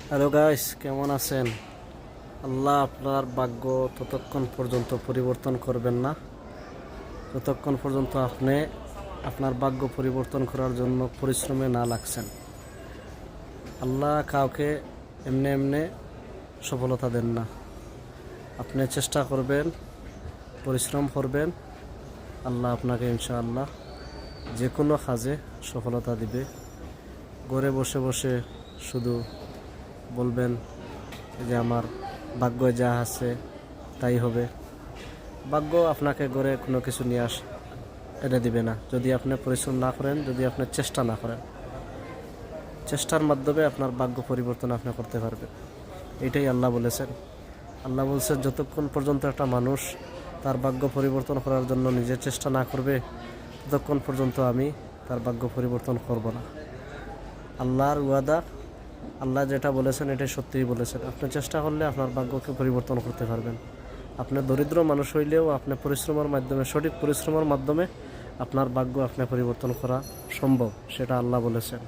Hello guys, কেমন আছেন? আল্লাহ আপনার ভাগ্য ততক্ষণ পর্যন্ত পরিবর্তন করবেন না যতক্ষণ পর্যন্ত আপনি আপনার ভাগ্য পরিবর্তন করার জন্য পরিশ্রমে না লাগছেন। আল্লাহ কাউকে এমনি এমনি সফলতা দেন না। আপনি চেষ্টা করবেন, পরিশ্রম করবেন, আল্লাহ আপনাকে ইনশাআল্লাহ যে কোনো কাজে সফলতা দিবে। ঘরে বসে বসে শুধু বলবেন যে আমার ভাগ্যে যা আছে তাই হবে, ভাগ্য আপনাকে গড়ে কোনো কিছু নিয়ে এনে দিবে না যদি আপনি পরিশ্রম না করেন, যদি আপনি চেষ্টা না করেন। চেষ্টার মাধ্যমে আপনার ভাগ্য পরিবর্তন আপনি করতে পারবেন। এটাই আল্লাহ বলেছেন। আল্লাহ বলছেন, যতক্ষণ পর্যন্ত একটা মানুষ তার ভাগ্য পরিবর্তন করার জন্য নিজের চেষ্টা না করবে ততক্ষণ পর্যন্ত আমি তার ভাগ্য পরিবর্তন করব না। আল্লাহর ওয়াদা, আল্লাহ যেটা বলেছেন এটাই সত্যিই বলেছেন। আপনি চেষ্টা করলে আপনার ভাগ্যকে পরিবর্তন করতে পারবেন। আপনি দরিদ্র মানুষ হইলেও আপনি পরিশ্রমের মাধ্যমে, সঠিক পরিশ্রমের মাধ্যমে আপনার ভাগ্য আপনি পরিবর্তন করা সম্ভব, সেটা আল্লাহ বলেছেন।